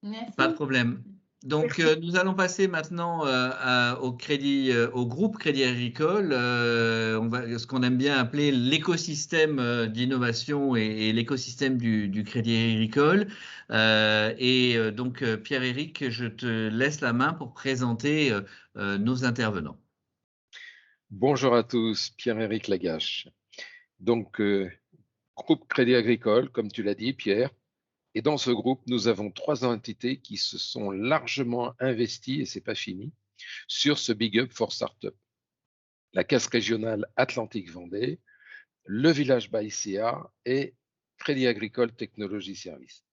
Pas de Merci. problème. Donc, nous allons passer maintenant au groupe Crédit Agricole, ce qu'on aime bien appeler l'écosystème d'innovation et l'écosystème du Crédit Agricole. Donc, Pierre-Éric, je te laisse la main pour présenter nos intervenants. Bonjour à tous, Pierre-Éric Lagache. Donc, groupe Crédit Agricole, comme tu l'as dit, Pierre. Et dans ce groupe, nous avons 3 entités qui se sont largement investies, et c'est pas fini, sur ce Big Up for Startup. La Caisse régionale Atlantique Vendée, le Village BAICA et Crédit Agricole Technologie Services.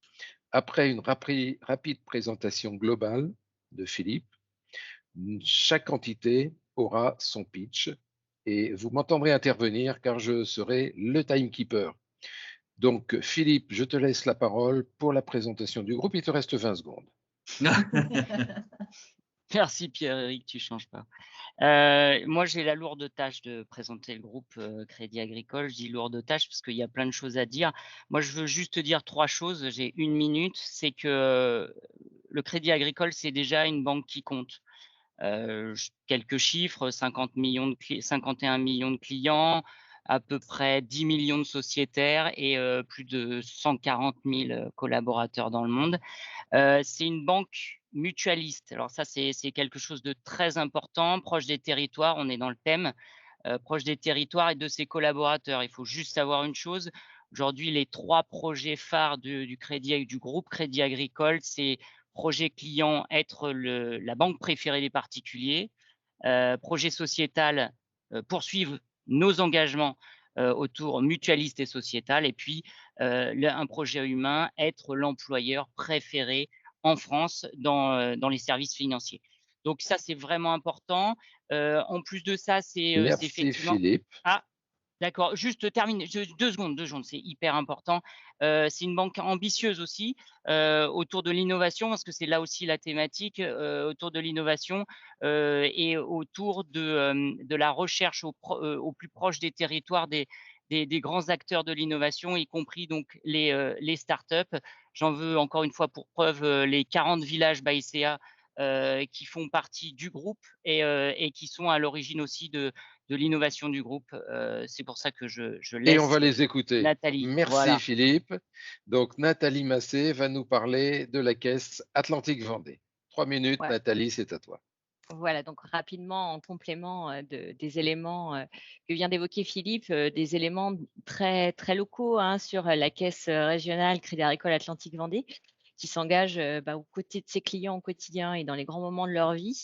Après une rapide présentation globale de Philippe, chaque entité aura son pitch et vous m'entendrez intervenir car je serai le timekeeper. Donc, Philippe, je te laisse la parole pour la présentation du groupe. Il te reste 20 secondes. Merci Pierre-Éric, tu ne changes pas. Moi, j'ai la lourde tâche de présenter le groupe Crédit Agricole. Je dis lourde tâche parce qu'il y a plein de choses à dire. Moi, je veux juste te dire 3 choses. J'ai 1 minute. C'est que le Crédit Agricole, c'est déjà une banque qui compte. Quelques chiffres, 51 millions de clients, à peu près 10 millions de sociétaires et plus de 140 000 collaborateurs dans le monde. C'est une banque mutualiste. Alors ça, c'est quelque chose de très important, proche des territoires, on est dans le thème, proche des territoires et de ses collaborateurs. Il faut juste savoir une chose, aujourd'hui, les 3 projets phares du groupe Crédit Agricole, c'est projet client, être la banque préférée des particuliers, projet sociétal, poursuivre nos engagements autour mutualiste et sociétal, et puis un projet humain, être l'employeur préféré en France dans les services financiers. Donc ça, c'est vraiment important. En plus de ça, c'est Merci effectivement… Philippe. Ah, d'accord, juste termine, 2 secondes, c'est hyper important. C'est une banque ambitieuse aussi autour de l'innovation, parce que c'est là aussi la thématique, autour de l'innovation et autour de la recherche au plus proche des territoires des grands acteurs de l'innovation, y compris donc les startups. J'en veux encore une fois pour preuve les 40 villages BAICA qui font partie du groupe et qui sont à l'origine aussi de l'innovation du groupe. C'est pour ça que je Et on laisse va les écouter. Nathalie. Merci Voilà. Philippe. Donc, Nathalie Massé va nous parler de la Caisse Atlantique Vendée. 3 minutes, Ouais. Nathalie, c'est à toi. Voilà, donc rapidement, en complément des éléments que vient d'évoquer Philippe, des éléments très, très locaux sur la Caisse régionale Crédit Agricole Atlantique Vendée, qui s'engage aux côtés de ses clients au quotidien et dans les grands moments de leur vie.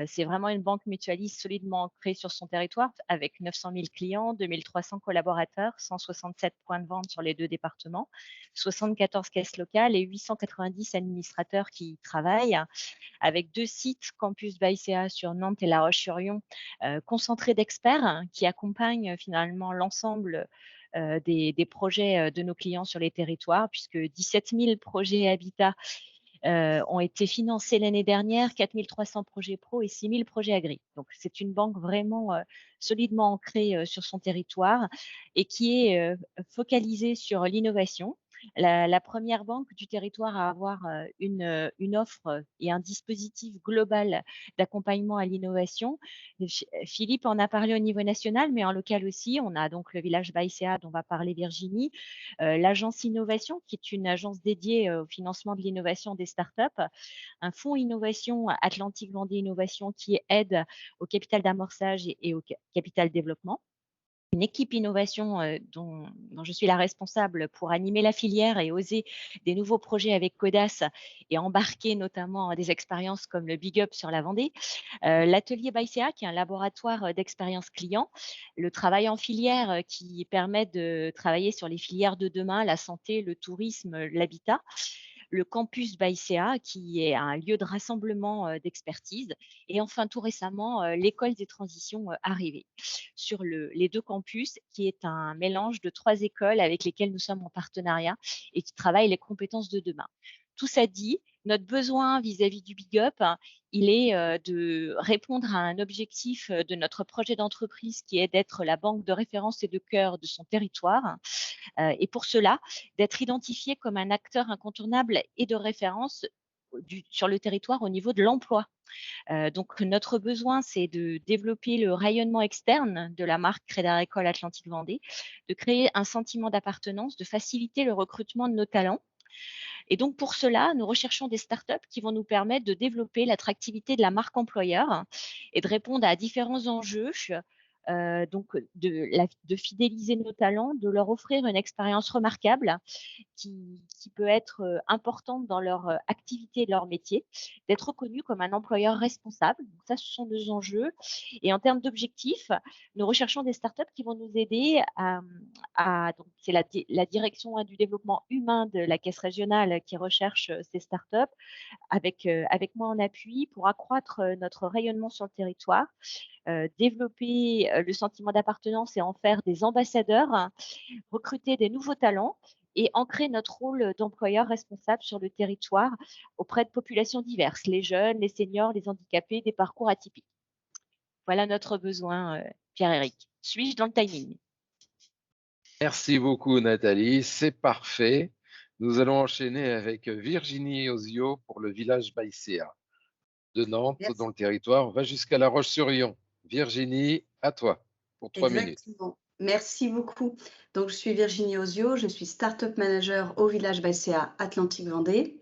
C'est vraiment une banque mutualiste solidement ancrée sur son territoire, avec 900 000 clients, 2300 collaborateurs, 167 points de vente sur les 2 départements, 74 caisses locales et 890 administrateurs qui y travaillent, avec 2 sites, Campus BAICA sur Nantes et La Roche-sur-Yon, concentrés d'experts qui accompagnent finalement l'ensemble des projets de nos clients sur les territoires, puisque 17 000 projets habitat ont été financés l'année dernière, 4 300 projets pro et 6 000 projets agri. Donc, c'est une banque vraiment solidement ancrée sur son territoire et qui est focalisée sur l'innovation. La première banque du territoire à avoir une offre et un dispositif global d'accompagnement à l'innovation. Philippe en a parlé au niveau national, mais en local aussi. On a donc le village BAICA dont va parler Virginie, l'agence Innovation, qui est une agence dédiée au financement de l'innovation des startups, un fonds innovation Atlantique Vendée Innovation qui aide au capital d'amorçage et au capital développement. Une équipe innovation dont je suis la responsable pour animer la filière et oser des nouveaux projets avec Codas et embarquer notamment des expériences comme le Big Up sur la Vendée. L'atelier BAICA, qui est un laboratoire d'expérience client. Le travail en filière qui permet de travailler sur les filières de demain, la santé, le tourisme, l'habitat. Le campus BAICA, qui est un lieu de rassemblement d'expertise. Et enfin, tout récemment, l'école des transitions arrivée sur les 2 campus, qui est un mélange de 3 écoles avec lesquelles nous sommes en partenariat et qui travaillent les compétences de demain. Tout ça dit, notre besoin vis-à-vis du Big Up, il est de répondre à un objectif de notre projet d'entreprise qui est d'être la banque de référence et de cœur de son territoire. Et pour cela, d'être identifié comme un acteur incontournable et de référence sur le territoire au niveau de l'emploi. Donc notre besoin, c'est de développer le rayonnement externe de la marque Crédit Agricole Atlantique Vendée, de créer un sentiment d'appartenance, de faciliter le recrutement de nos talents. Et donc pour cela, nous recherchons des startups qui vont nous permettre de développer l'attractivité de la marque employeur et de répondre à différents enjeux, donc de fidéliser nos talents, de leur offrir une expérience remarquable qui peut être importante dans leur activité et leur métier, d'être reconnu comme un employeur responsable. Donc ça, ce sont deux enjeux. Et en termes d'objectifs, nous recherchons des startups qui vont nous aider donc c'est la direction du développement humain de la Caisse régionale qui recherche ces startups avec moi en appui pour accroître notre rayonnement sur le territoire, développer le sentiment d'appartenance et en faire des ambassadeurs, recruter des nouveaux talents et ancrer notre rôle d'employeur responsable sur le territoire auprès de populations diverses, les jeunes, les seniors, les handicapés, des parcours atypiques. Voilà notre besoin, Pierre-Éric. Suis-je dans le timing? Merci beaucoup, Nathalie. C'est parfait. Nous allons enchaîner avec Virginie Ozio pour le village Baïséa de Nantes, Merci. dont le territoire va jusqu'à La Roche-sur-Yon. Virginie, à toi pour 3 minutes. Exactement. Merci beaucoup. Donc, je suis Virginie Ozio, je suis Startup Manager au village Baïséa Atlantique Vendée.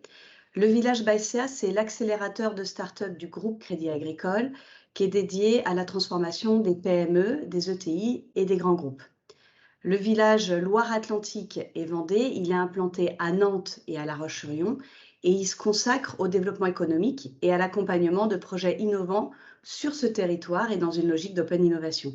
Le village Baïséa, c'est l'accélérateur de start-up du groupe Crédit Agricole qui est dédié à la transformation des PME, des ETI et des grands groupes. Le village Loire-Atlantique et Vendée, il est implanté à Nantes et à La Roche-sur-Yon et il se consacre au développement économique et à l'accompagnement de projets innovants sur ce territoire et dans une logique d'open innovation.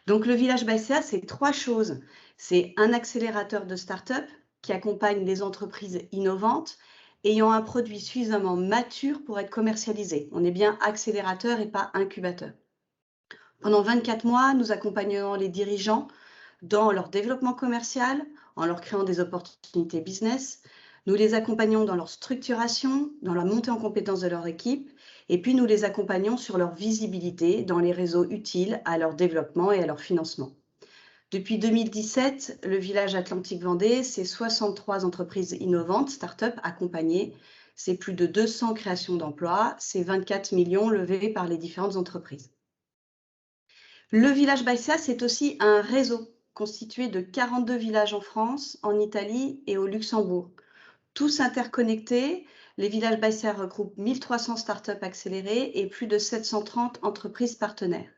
Donc le village Baïséa, c'est 3 choses. C'est un accélérateur de start-up qui accompagne les entreprises innovantes ayant un produit suffisamment mature pour être commercialisé. On est bien accélérateur et pas incubateur. Pendant 24 mois, nous accompagnons les dirigeants dans leur développement commercial, en leur créant des opportunités business. Nous les accompagnons dans leur structuration, dans la montée en compétence de leur équipe, et puis nous les accompagnons sur leur visibilité dans les réseaux utiles à leur développement et à leur financement. Depuis 2017, le village Atlantique Vendée, c'est 63 entreprises innovantes, start-up accompagnées, c'est plus de 200 créations d'emplois, c'est 24 millions levés par les différentes entreprises. Le village Baïséa, c'est aussi un réseau constitué de 42 villages en France, en Italie et au Luxembourg. Tous interconnectés, les villages Baïséa regroupent 1300 startups accélérées et plus de 730 entreprises partenaires.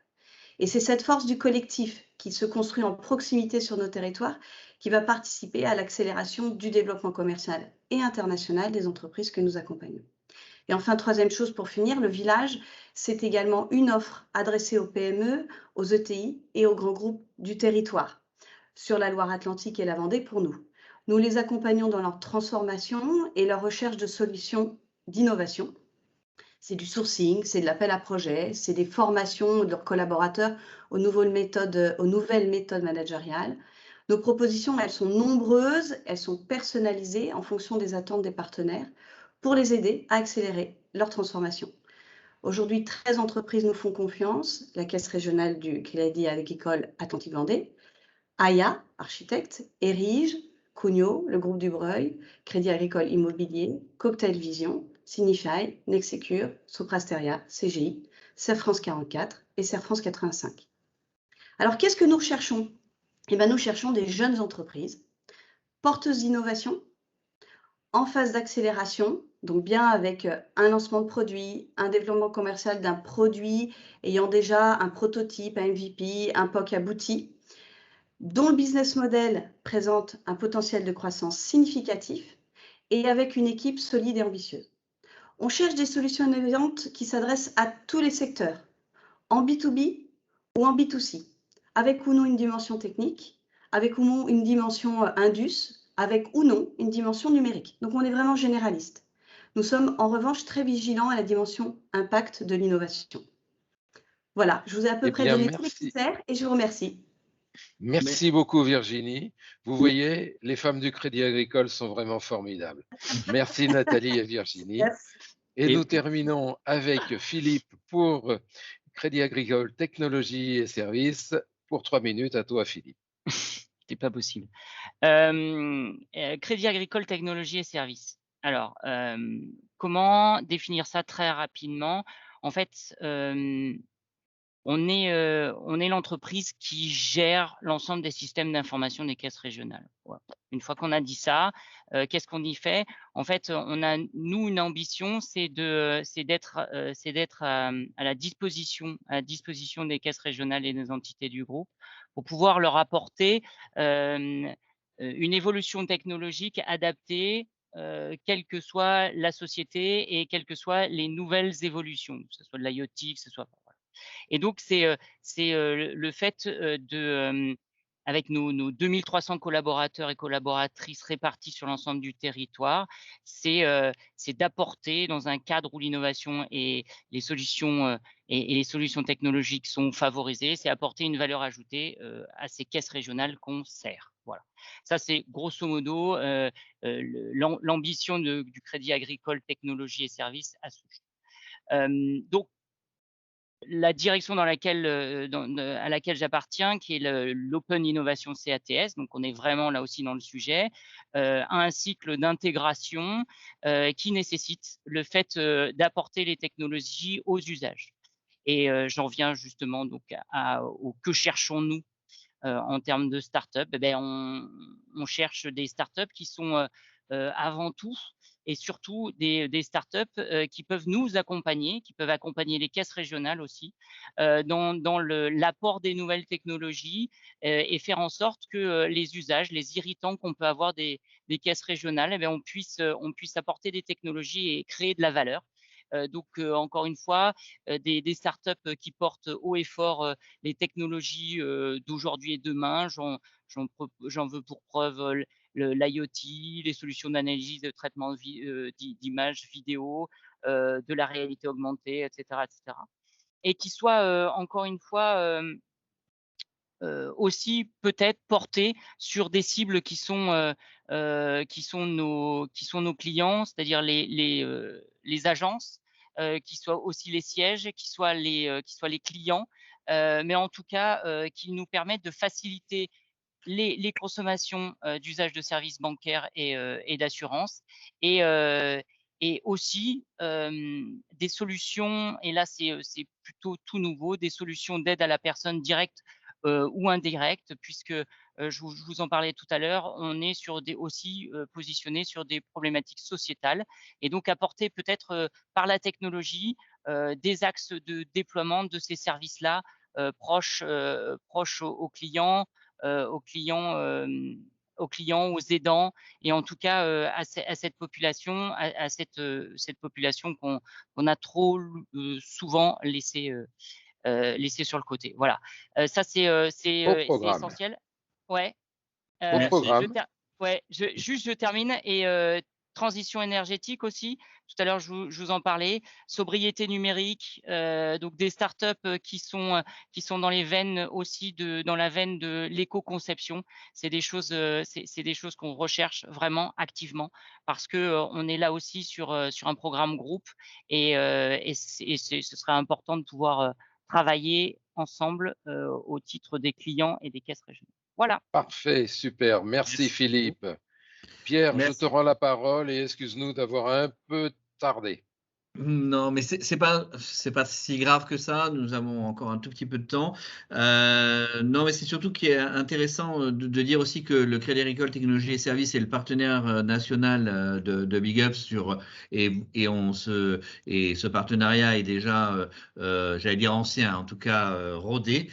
Et c'est cette force du collectif qui se construit en proximité sur nos territoires qui va participer à l'accélération du développement commercial et international des entreprises que nous accompagnons. Et enfin, troisième chose pour finir, le village, c'est également une offre adressée aux PME, aux ETI et aux grands groupes du territoire sur la Loire-Atlantique et la Vendée pour nous. Nous les accompagnons dans leur transformation et leur recherche de solutions d'innovation. C'est du sourcing, c'est de l'appel à projet, c'est des formations de leurs collaborateurs aux nouvelles méthodes managériales. Nos propositions, elles sont nombreuses, elles sont personnalisées en fonction des attentes des partenaires pour les aider à accélérer leur transformation. Aujourd'hui, 13 entreprises nous font confiance, la Caisse régionale du Crédit Agricole Atlantique Vendée, Aya, architecte, Erige, Cugnot, le groupe du Breuil, Crédit Agricole Immobilier, Cocktail Vision, Signify, Nexecure, Soprasteria, CGI, Serre France 44 et Serre France 85. Alors, qu'est-ce que nous recherchons? Eh bien, nous cherchons des jeunes entreprises, porteuses d'innovation, en phase d'accélération, donc bien avec un lancement de produit, un développement commercial d'un produit ayant déjà un prototype, un MVP, un POC abouti, dont le business model présente un potentiel de croissance significatif et avec une équipe solide et ambitieuse. On cherche des solutions innovantes qui s'adressent à tous les secteurs, en B2B ou en B2C, avec ou non une dimension technique, avec ou non une dimension indus, avec ou non une dimension numérique. Donc on est vraiment généraliste. Nous sommes en revanche très vigilants à la dimension impact de l'innovation. Voilà, je vous ai à peu près donné tous les critères et je vous remercie. Merci beaucoup Virginie. Vous voyez, les femmes du Crédit Agricole sont vraiment formidables. Merci Nathalie et Virginie. Merci. Et nous terminons avec Philippe pour Crédit Agricole Technologie et Services. Pour 3 minutes, à toi Philippe. C'est pas possible. Crédit Agricole Technologie et Services. Alors, comment définir ça très rapidement? En fait, on est l'entreprise qui gère l'ensemble des systèmes d'information des caisses régionales. Voilà. Une fois qu'on a dit ça, qu'est-ce qu'on y fait? En fait, on a, nous, une ambition, c'est d'être à la disposition des caisses régionales et des entités du groupe pour pouvoir leur apporter une évolution technologique adaptée, quelle que soit la société et quelles que soient les nouvelles évolutions, que ce soit de l'IoT, que ce soit… Et donc, c'est le fait avec nos 2300 collaborateurs et collaboratrices répartis sur l'ensemble du territoire, c'est d'apporter dans un cadre où l'innovation et les solutions et les solutions technologiques sont favorisées, c'est apporter une valeur ajoutée à ces caisses régionales qu'on sert. Voilà. Ça, c'est grosso modo l'ambition du Crédit Agricole Technologie et Services à ce jour. Donc, la direction à laquelle j'appartiens, qui est l'Open Innovation CATS, donc on est vraiment là aussi dans le sujet, a un cycle d'intégration qui nécessite le fait d'apporter les technologies aux usages. Et j'en viens justement donc au que cherchons-nous en termes de start-up. Eh bien, on cherche des start-up qui sont avant tout et surtout des startups qui peuvent nous accompagner, qui peuvent accompagner les caisses régionales aussi dans l'apport des nouvelles technologies et faire en sorte que les usages, les irritants qu'on peut avoir des caisses régionales, eh bien, on puisse apporter des technologies et créer de la valeur. Donc, encore une fois, des startups qui portent haut et fort les technologies d'aujourd'hui et demain. J'en veux pour preuve l'IoT, les solutions d'analyse de traitement d'images vidéo, de la réalité augmentée, etc. Et qui soient, encore une fois, aussi peut-être portés sur des cibles qui sont nos clients, c'est-à-dire les agences, qui soient aussi les sièges, qui soient les clients, mais en tout cas, qui nous permettent de faciliter les consommations d'usage de services bancaires et d'assurance et aussi des solutions, et là c'est plutôt tout nouveau, des solutions d'aide à la personne directe ou indirecte, puisque je vous en parlais tout à l'heure, on est aussi positionné sur des problématiques sociétales et donc apporter peut-être par la technologie des axes de déploiement de ces services-là proches aux clients, aux aidants et en tout cas à cette population, cette population qu'on a trop souvent laissée sur le côté. Voilà. Ça, c'est essentiel. Ouais. Au programme. Je termine et transition énergétique aussi. Tout à l'heure, je vous en parlais. Sobriété numérique, donc des startups qui sont dans les veines aussi dans la veine de l'éco-conception. C'est des choses qu'on recherche vraiment activement parce que on est là aussi sur un programme groupe et ce serait important de pouvoir travailler ensemble au titre des clients et des caisses régionales. Voilà. Parfait, super. Merci Philippe. Pierre, Merci. je te rends la parole et excuse-nous d'avoir un peu tardé. Non, mais c'est pas si grave que ça. Nous avons encore un tout petit peu de temps. Non, mais c'est surtout qu'il est intéressant de dire aussi que le Crédit Agricole Technologie et Services est le partenaire national de Big Up et ce partenariat est déjà, j'allais dire ancien, en tout cas rodé,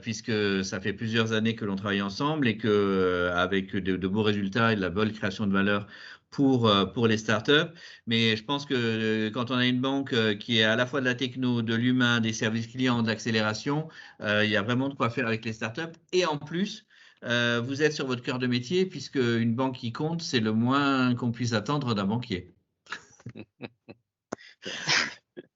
puisque ça fait plusieurs années que l'on travaille ensemble et que avec de beaux résultats et de la bonne création de valeur pour les startups. Mais je pense que quand on a une banque qui est à la fois de la techno, de l'humain, des services clients, de l'accélération, il y a vraiment de quoi faire avec les startups. Et en plus, vous êtes sur votre cœur de métier, puisque une banque qui compte, c'est le moins qu'on puisse attendre d'un banquier.